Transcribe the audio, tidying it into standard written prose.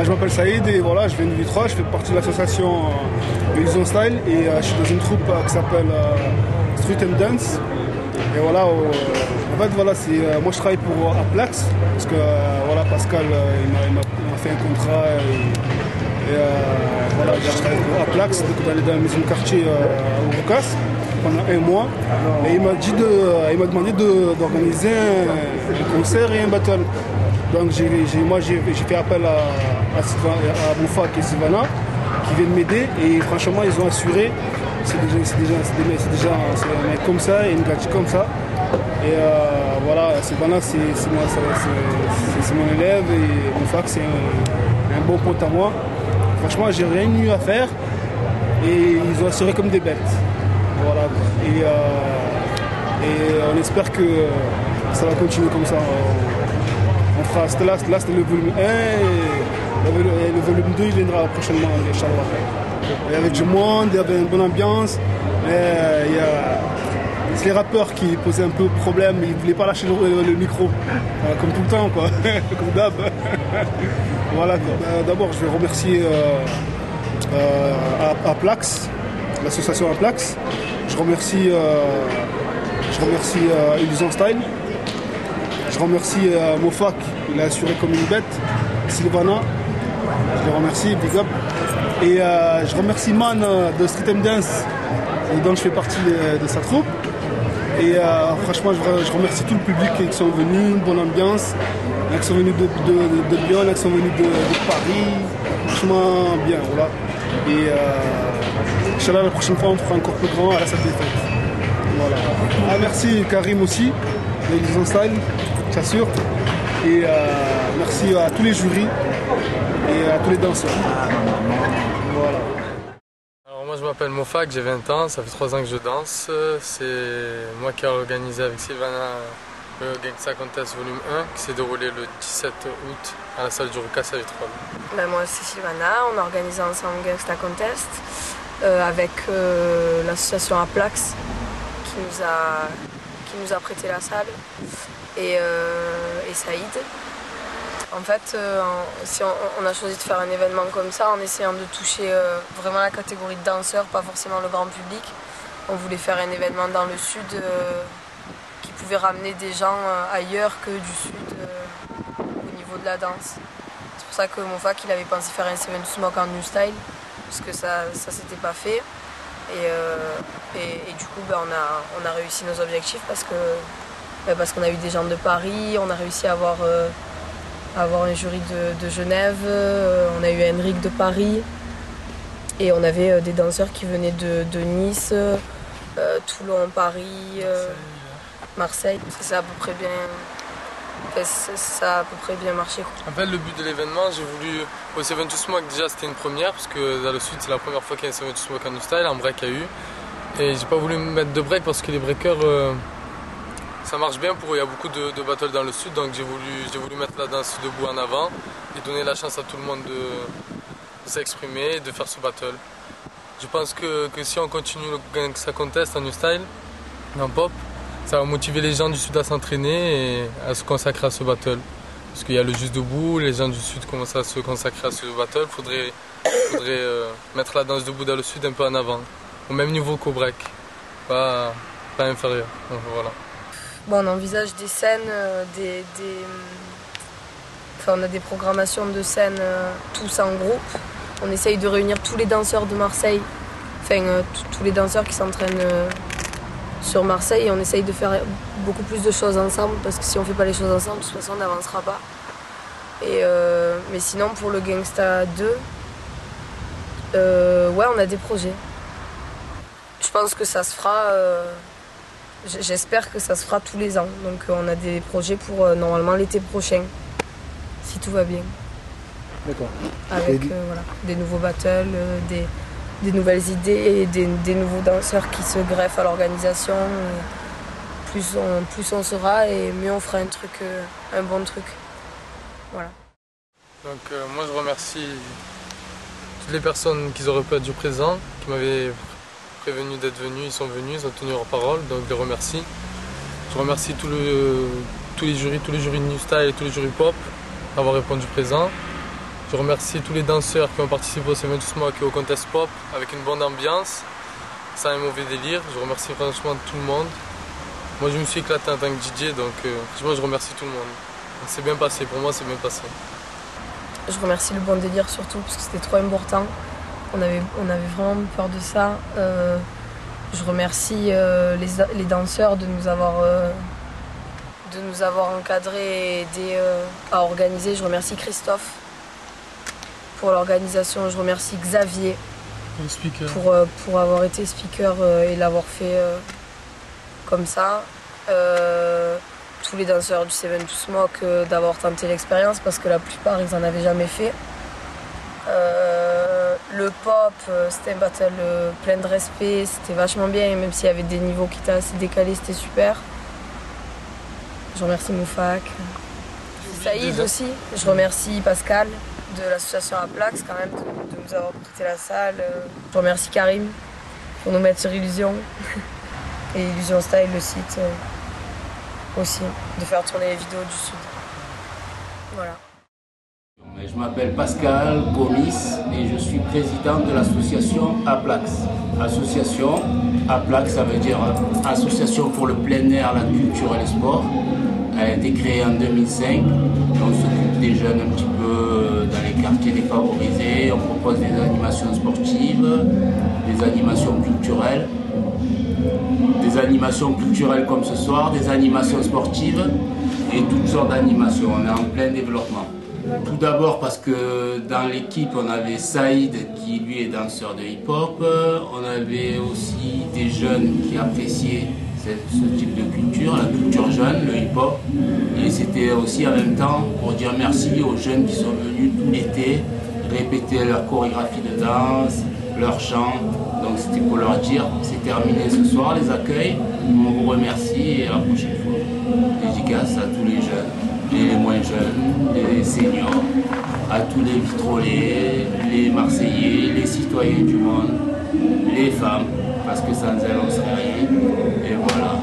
Je m'appelle Saïd et voilà, je viens de Vitrolles, je fais partie de l'association Horizon Style et je suis dans une troupe qui s'appelle Street and Dance. Et voilà, en fait, voilà, moi je travaille pour Aplax parce que voilà, Pascal il m'a fait un contrat et voilà, je travaille pour Aplax dans la maison de quartier au Roucas pendant un mois. Et il m'a demandé d'organiser un concert et un battle. Donc j'ai fait appel à Moufak et Sylvana qui viennent m'aider et franchement ils ont assuré. C'est déjà un mec comme ça et une gâchis comme ça. Et voilà, Sylvana c'est mon élève et Moufak c'est un bon pote à moi. Franchement j'ai rien eu à faire et ils ont assuré comme des bêtes. Voilà. Et on espère que ça va continuer comme ça. Là c'était le volume 1 et le volume 2 il viendra prochainement, Inch'Allah. Il y avait du monde, il y avait une bonne ambiance. C'est les rappeurs qui posaient un peu de problème, ils ne voulaient pas lâcher le micro, comme tout le temps, quoi. Comme d'hab. Voilà, quoi. D'abord je vais remercier Aplax, l'association Aplax. Je remercie Illusion Style. Je remercie Moufak, il a assuré comme une bête. Sylvana, je le remercie, big up. Et je remercie Man de Street and Dance, dont je fais partie de sa troupe. Et franchement, je remercie tout le public qui sont venus, une bonne ambiance. Il y en a qui sont venus de Lyon, il y en a qui sont venus de Paris. Franchement, bien, voilà. Et Inch'Allah, la prochaine fois, on fera encore plus grand à la salle des fêtes. Voilà. Ah, merci Karim aussi, de Horizon Style. Sûr. Et merci à tous les jurys et à tous les danseurs. Voilà. Alors moi je m'appelle Moufak, j'ai 20 ans, ça fait 3 ans que je danse. C'est moi qui ai organisé avec Sylvana le Gangsta Contest volume 1 qui s'est déroulé le 17 août à la salle du Roucas à Vitrolles. Moi c'est Sylvana, on a organisé ensemble Gangsta Contest avec l'association Aplax qui nous a prêté la salle. Et Saïd. En fait, on a choisi de faire un événement comme ça en essayant de toucher vraiment la catégorie de danseurs, pas forcément le grand public. On voulait faire un événement dans le sud qui pouvait ramener des gens ailleurs que du sud au niveau de la danse. C'est pour ça que Moufak il avait pensé faire un Seven to Smoke en New Style, parce que ça s'était pas fait. Et du coup on a réussi nos objectifs parce qu'on a eu des gens de Paris, on a réussi à avoir un jury de Genève, on a eu Henrik de Paris et on avait des danseurs qui venaient de Nice, Toulon, Paris, Marseille. Ça a à peu près bien marché. En fait, le but de l'événement, j'ai voulu au Seven to Smoke, déjà c'était une première parce que dans le sud c'est la première fois qu'il y a un Seven to Smoke en New Style, en break il y a eu. Et j'ai pas voulu me mettre de break parce que les breakers ça marche bien il y a beaucoup de battles dans le sud, donc j'ai voulu mettre la danse debout en avant et donner la chance à tout le monde de s'exprimer et de faire ce battle. Je pense que si on continue le Gangsta Contest en New Style, en pop, ça va motiver les gens du sud à s'entraîner et à se consacrer à ce battle. Parce qu'il y a le Juste Debout, les gens du sud commencent à se consacrer à ce battle. Il faudrait mettre la danse debout dans le sud un peu en avant, au même niveau qu'au break, pas inférieur. Donc, voilà. Bon, on envisage des scènes, on a des programmations de scènes tous en groupe. On essaye de réunir tous les danseurs de Marseille, tous les danseurs qui s'entraînent sur Marseille, et on essaye de faire beaucoup plus de choses ensemble, parce que si on ne fait pas les choses ensemble, de toute façon on n'avancera pas. Mais sinon pour le Gangsta 2, ouais, on a des projets. Je pense que ça se fera, j'espère que ça se fera tous les ans. Donc on a des projets pour normalement l'été prochain, si tout va bien. D'accord. Avec voilà, des nouveaux battles, des nouvelles idées et des nouveaux danseurs qui se greffent à l'organisation. Plus on sera et mieux on fera un bon truc. Voilà. Donc moi je remercie toutes les personnes qui auraient pu être du présent, qui m'avaient prévenu d'être venus, ils sont venus, ils ont tenu leur parole, donc je les remercie. Je remercie tous les jurys de New Style et tous les jurys pop d'avoir répondu présent. Je remercie tous les danseurs qui ont participé au Seven to Smoke et au contest pop avec une bonne ambiance, sans un mauvais délire. Je remercie franchement tout le monde. Moi je me suis éclaté en tant que DJ, donc franchement je remercie tout le monde. C'est bien passé, pour moi c'est bien passé. Je remercie le bon délire surtout parce que c'était trop important. On avait vraiment peur de ça. Je remercie les danseurs de nous avoir encadrés et aidés à organiser. Je remercie Christophe pour l'organisation. Je remercie Xavier pour avoir été speaker et l'avoir fait comme ça. Tous les danseurs du Seven to Smoke d'avoir tenté l'expérience parce que la plupart ils en avaient jamais fait. Le pop, c'était un battle plein de respect, c'était vachement bien, et même s'il y avait des niveaux qui étaient assez décalés, c'était super. Je remercie Moufak, Saïd aussi. Je remercie Pascal de l'association Aplax quand même de nous avoir prêté la salle. Je remercie Karim pour nous mettre sur Illusion et Illusion Style, le site aussi, de faire tourner les vidéos du Sud. Voilà. Je m'appelle Pascal Gomis et je suis président de l'association Aplax. Association Aplax, ça veut dire Association pour le plein air, la culture et le sport. Elle a été créée en 2005. On s'occupe des jeunes un petit peu dans les quartiers défavorisés. On propose des animations sportives, des animations culturelles. Des animations culturelles comme ce soir, des animations sportives et toutes sortes d'animations. On est en plein développement. Tout d'abord parce que dans l'équipe on avait Saïd qui lui est danseur de hip-hop, on avait aussi des jeunes qui appréciaient ce type de culture, la culture jeune, le hip-hop, et c'était aussi en même temps pour dire merci aux jeunes qui sont venus tout l'été répéter leur chorégraphie de danse, leur chant, donc c'était pour leur dire c'est terminé ce soir les accueils, on vous remercie et à la prochaine fois. Dédicace à tous les jeunes, les moins jeunes, les seniors, à tous les vitrolés, les Marseillais, les citoyens du monde, les femmes, parce que sans elles on ne serait rien, et voilà.